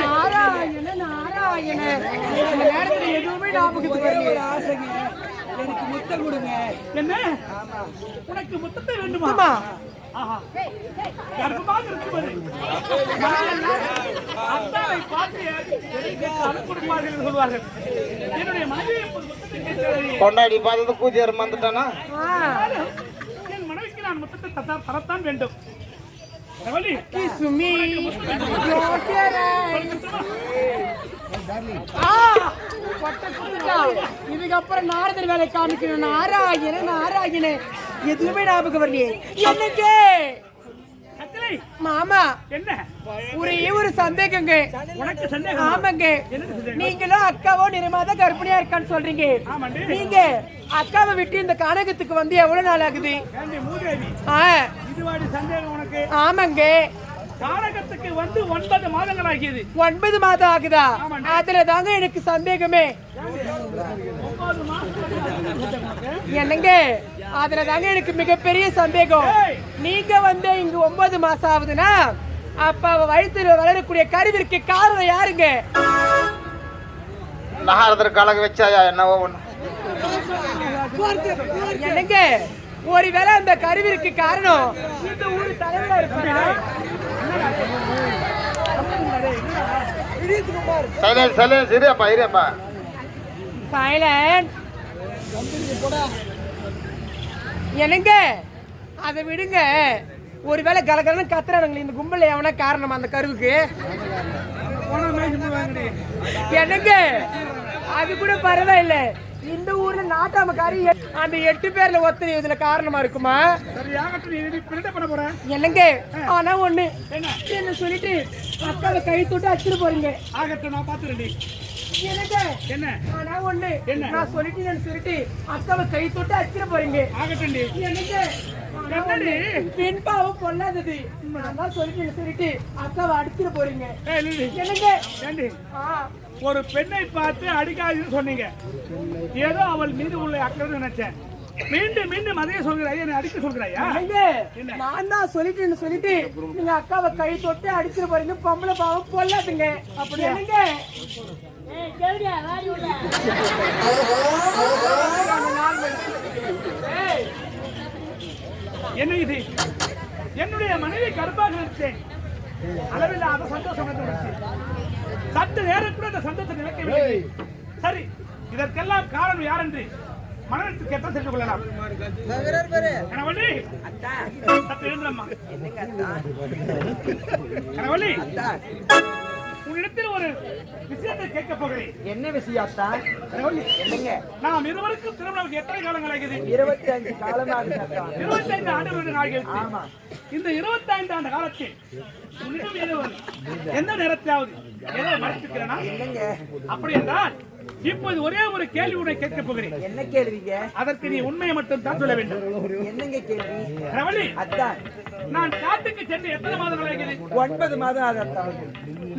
நாராயண நாராயண இந்த நேரத்துல எதுவுமே ஞாபகத்துக்கு வரல. ஆசைங்க, எனக்கு முத்தம் கொடுங்க. என்ன உனக்கு முத்தத்தை வேண்டுமா? கர்ப்பமாக இருக்கும்போது அத்தாவை பார்த்து கொடுப்பார்கள் என்று சொல்வார்கள். என்னுடைய மனைவி கொண்டாடி பார்த்தது பூஜை வந்துட்டானா? என் மனைவிக்கு நான் முத்தத்தை தரத்தான் வேண்டும். இதுக்கப்புறம் நாரதர் வேலை காமிக்கணும். நாராயண நாராயண எதுவுமே ஞாபகம் வரலையே. என்னங்க மாமா, என்ன ஒரே ஒரு சந்தேகங்க. உனக்கு சந்தேகம்? ஆமாங்க, நீங்களும் அக்காவோ நிறமாத கர்ப்பிணியா இருக்கான்னு சொல்றீங்க. நீங்க அக்காவை விட்டு இந்த கானகத்துக்கு வந்து எவ்வளவு நாள் ஆகுது? சந்தேகம் உனக்கு? ஆமாங்க, கானகத்துக்கு வந்து 9 மாதங்கள் ஆகியது. 9 மாதம் ஆகுதா? அதுல தாங்க எனக்கு சந்தேகமே. என்னங்க, அதுல தாங்க எனக்கு மிகப்பெரிய சந்தேகம். நீங்க வந்து இங்க 9 மாசம் ஆகுதுன்னா அப்ப வயிற்றுல வளரக்கூடிய கருவிற்கு காரணம் யாருங்க? நாரதர் கலக வச்சாயா என்னவோ ஒண்ணு. என்னங்க, ஒருவேளை அந்த கருவிற்கு காரணம் இந்த ஊரு தலைவரா இருப்பாங்க. என்னங்க, அதை விடுங்க. ஒருவேளை கலகலன்னு கத்துறானுங்களே இந்த கும்பல எவனா காரணம் அந்த கருவுக்கு? என்னங்க, அது கூட பரவாயில்ல. இந்த ஊர்ல நாட்டாமக்காரி அந்த 8 பேர்ல ஒருத்தர் இதுல காரணமா இருக்குமா? என்னங்க, ஆனா ஒண்ணு என்ன சொல்லிட்டு அக்காவை கை தொட்டு அடிச்சுட்டு போறீங்க. என்னங்க, ஆனா ஒண்ணு நான் சொல்லிட்டேன்னு சொல்லிட்டு அக்காவை கை தொட்டு அடிச்சுட்டு போறீங்க. என்னங்க, பெண் பாவம் பொல்லாதது. நான் தான் சொல்லிட்டு அக்காவை அடிச்சுட்டு போறீங்க. என்னங்க, ஒரு பெண்ணை பார்த்து அடிக்காதுன்னு சொன்னீங்க. ஏதோ அவள் மீது உள்ள அக்கறை நினைச்சேன். மீண்டும் மீண்டும் அதே சொல்கிறாய், என்ன அடிக்க சொல்கிறாயா? நான் தான் சொல்லிட்டு நீங்க அக்காவை கை தொட்டு அடிச்சுட்டு போறீங்க. பொம்பளை பாவம் பொல்லாதுங்க. அப்படி என்னங்க, என்ன இது? என்னுடைய மனைவி கருப்பாக இருந்தேன். அளவில்லாத சந்தோஷம். சற்று நேரம் கூட அந்த சந்தோஷத்தை நினைக்கவில்லை. சரி, இதற்கெல்லாம் காரணம் யார் என்று மனதிற்கு கேட்டால் தெரிந்து கொள்ளலாம். உன்னிடத்தில் ஒரு விஷயத்தை கேட்க போகிறேன். என்ன விஷயத்தா? நாம் இருவருக்கும் திருமணம் எத்தனை காலங்கள் ஆகிறது? 25 காலமாக. 25 ஆண்டுகள் ஆகிறது. இந்த 25 ஆண்டு காலத்தில் எந்த நேரத்திலாவது ஏதோ மறைத்திருக்கிறேனா? அப்படி என்றால் இப்போது ஒரே ஒரு கேள்வி உன்னை கேட்க போகிறேன். என்ன கேள்விங்க? அதற்கு நீ உண்மையை மட்டும் தான் சொல்ல வேண்டும். என்னங்க கேள்வி? ரவலி, அதான் நான் காட்டுக்கு சென்று எத்தனை மாதங்கள் ஆகிறது? 9 மாதம் ஆகத்தான்.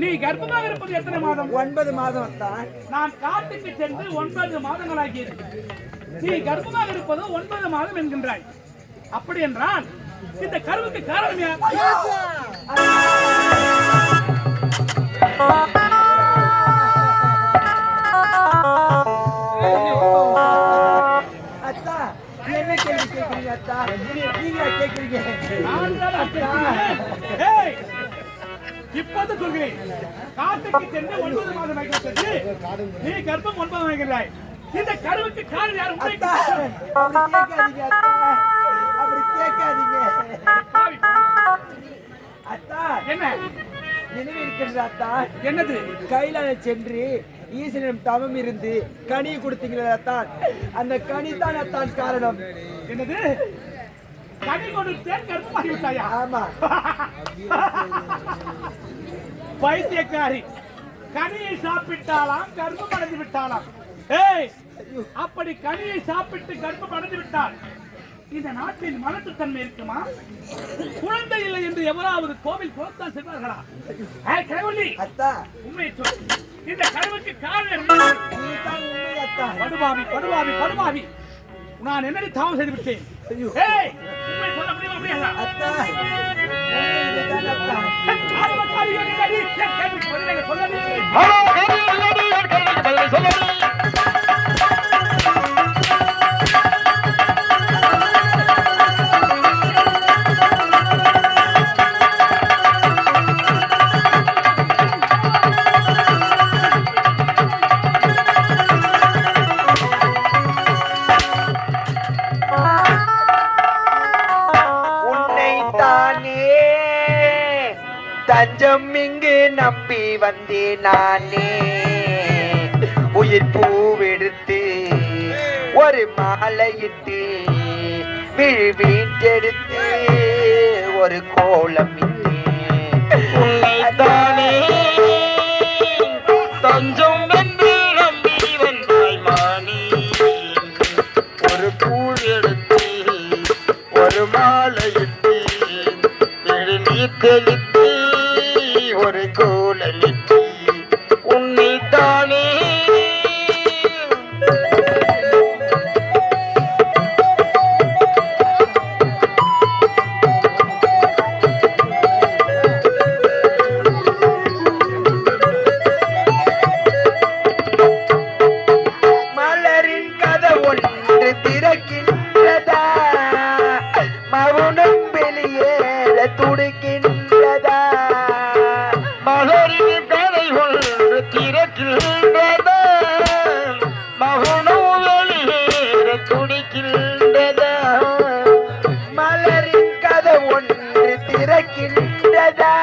நீ கர்ப்பமாக இருப்பது எத்தனை மாதம்? 9 மாதம் தான். நான் காட்டுக்கு சென்று 9 மாதங்கள் ஆகியது. நீ கர்ப்பமாக இருப்பது 9 மாதம் என்கின்றாய். அப்படி என்றால் இந்த கருவுக்கு காரணம் யார்? அத்தா, என்ன கேள்வி கேட்கிறீங்க? அத்தா, நீங்க கேட்கிறீங்க. இப்போது சொல்கிறேன். காட்டுக்கு சென்று 9 மாதம் ஆகிவிட்டது. நீ கர்ப்பம் 9 ஆகிறாய். இந்த கருவுக்கு காரணம் யார்? அப்படி கேட்காதீங்க அத்தா. என்ன நினைவு இருக்கிறது அத்தா? என்னது? கைலால சென்று ஈசனிடம் தவம் இருந்து கனி கொடுத்தீங்களா அத்தான்? அந்த கனி தான் அத்தான் காரணம். என்னது? கனி கொடுத்தேன் கர்ப்பமாகி விட்டாயா? ஆமா. பைத்தியக்காரி, கனியை சாப்பிட்டாலாம் கர்ப்பம் அடைந்து விட்டாலாம். அப்படி கனியை சாப்பிட்டு கர்ப்பம் அடைந்து விட்டால் இந்த நாட்டில் மலட்டுத்தன்மை இருக்குமா? குழந்தை இல்லை என்று எவராவது கோவில் குளத்தான் செல்வார்களா? உண்மையை சொல். இந்த கருவுக்கு காரணம் படுபாவி படுபாவி படுபாவி. நான் என்னடி தாவம் செய்து விட்டேன்? உண்மை சொல்ல முடியுமா? எனக்கு சொல்லடி. தஞ்சம் இங்கு நம்பி வந்தேன் நானே, உயிர் பூவெடுத்து ஒரு மாலையிட்டு விழி வீட்டெடுத்து ஒரு கோலம் உன்னைத்தானே தஞ்சம் என்று நம்பி வந்தாய் மானே, ஒரு பூள் எடுத்து ஒரு மாலையிட்டு நீர் தெளித்து ஒரு கோலமிட்டு உன்னைத்தானே மலரின் கதை ஒன்று திறக்கின்றதா, மவுனம் வெளியேற துடிக்கின்றதா, மலரின் கதை ஒன்று திறக்கின்றதா, மகனும் வெளியேற துடிக்கின்றதா, மலரின் கதை ஒன்று திறக்கின்றதா,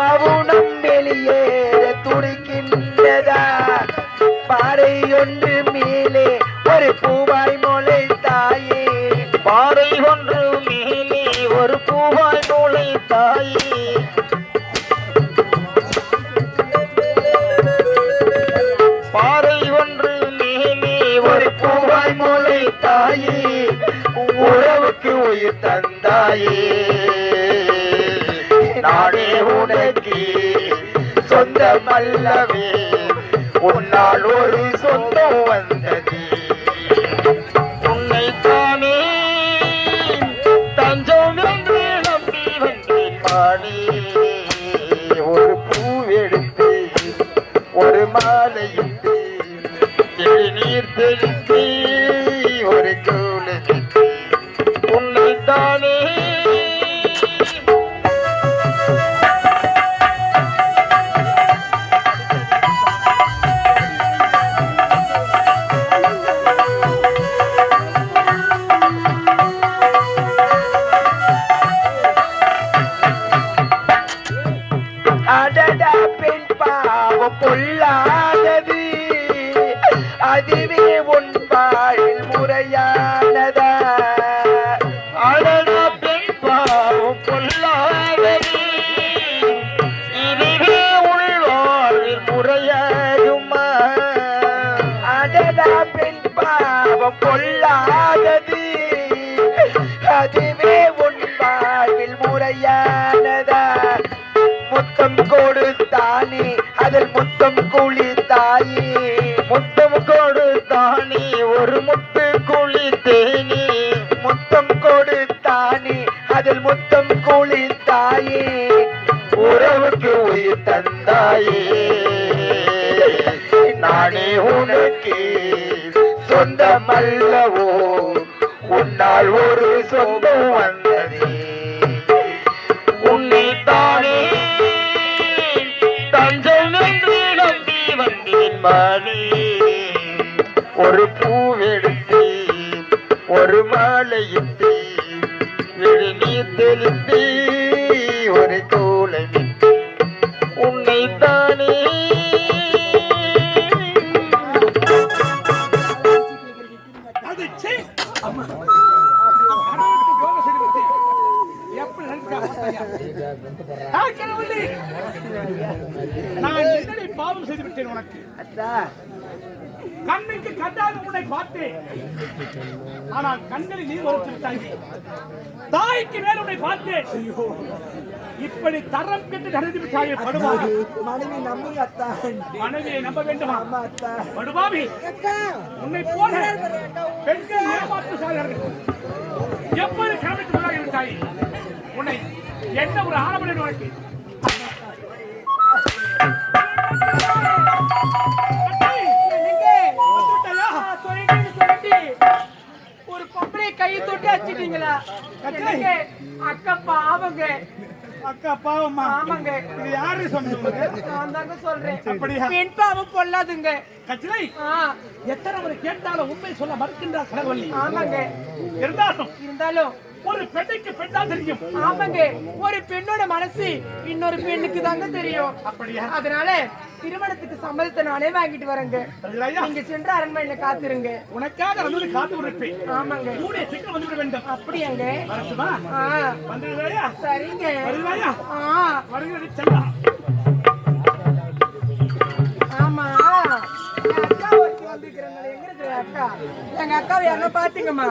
மவுனம் வெளியேற துடிக்கின்றதா, பாறை ஒன்று மேலே ஒரு பூவாய் முளை தாயே, பாறை ஒன்று மேலே ஒரு பூவாய் நூலை தாயே, பாறை ஒன்று மேலே ஒரு பூவாய் மூலை தாயே, உறவுக்கு உயிர் தந்தாயே, நானே உனக்கு சொந்தமல்லவே, உன்னால் ஒரு சொந்தம் வந்தது, உன்னைத்தானே தஞ்சம் என்று நம்பி வந்தேன் மானே, ஒரு பூவெடுத்து ஒரு மாலையிட்டு நீர் தெளித்து ஒரு கோலமிட்டு உன்னைத்தானே அடடா பெண் பாவம் பொல்லாதது, அதுவே உன் வாழ்வில் முறையானதா, அழகா பெண் பாவம் பொல்லாதது, இதுவே உள்வாழ்வில் முறையாகுமா, அடடா பெண் பாவம் பொல்லாதது, அதுவே உன் வாழ்வில் முறையானதா, முத்தம் கொடுத்தானே அதில் முத்தம் குளித்தாயே, முத்தம் கொடுத்தானே ஒரு முத்து குளித்தேனே, முத்தம் கொடுத்தானே அதில் முத்தம் குளித்தாயே, உறவுக்கு உயிர் தந்தாயே, நானே உனக்கு சொந்தமல்லவோ, உன்னால் ஒரு சொந்தம் வந்ததே, உன்னைத்தானே தஞ்சம் என்று நம்பி வந்தேன் மானே, ஒரு பூவெடுத்து ஒரு மாலையிட்டு நீர் தெளித்து ஒரு கோலமிட்டு உன்னைத்தானே அது சீ. கடவுளுக்கு துரோகம் செய்து விட்டேன். எப்படி நினைக்கிறாய்? கடவுளே, நான் என்னடி பாவம் செய்து விட்டேன் உனக்கு? அத்தா கண்ணுக்கு கண்டாக உன்னை பார்த்தேன், ஆனால் கண்களில் நீர் வளர்த்து விட்டாய். தாய்க்கு மேல் உன்னை பார்த்தேன், இப்படி தரம் கெட்டு நடந்து விட்டாயே படுவா. மனைவி நம்புங்க அத்தா, மனைவியை நம்ப வேண்டுமா? ஆமா அத்தா, படுபாவி, உன்னை போல பெண்கள் ஏமாற்றுகிறார்கள். எப்படி கிளம்பிட்டு விட்டாய்? உன்னை என்ன ஒரு ஆரம்பம் உனக்கு? சொல்லிட்டு ஒரு பொம்பளை கை தொட்டு வச்சிட்டீங்களா? அக்கா பாவங்க. அக்கா பாவமா? ஆமாங்க. இது யாரு சொன்னது? நான் தாங்க சொல்றேன். அப்படியா? பெண் பாவம் பொல்லாதுங்க. கச்சலை எத்தனை முறை கேட்டாலும் உண்மை சொல்ல மறுக்கின்றார் கடவுள். ஆமாங்க. இருந்தாலும் ஒரு பெண்ணுக்கு பெண்ணா தெரியும். ஆமாங்க. ஒரு பெண்ணோட மனசு இன்னொரு பெண்ணுக்கு தாங்க தெரியும். அப்படியா? அதனால திருமணத்துக்கு சம்மதத்தை நானே வாங்கிட்டு வரேங்க. நீங்க சென்று அரண்மனையில காத்துருங்க. உனக்காக வந்து காத்து இருப்பேன். ஆமாங்க. கூடிய சீக்கிரம் வந்துவிட வேண்டும். அப்படியாங்க? வரட்டுமா? வந்துடுறாயா? சரிங்க. வருவாயா? வருகிறது செல்லம். ஆமா, என் அக்கா ஒருத்தி வந்திருக்கிறாங்க. எங்க இருக்கிற அக்கா? எங்க அக்காவை யாரும் பாத்தீங்கம்மா?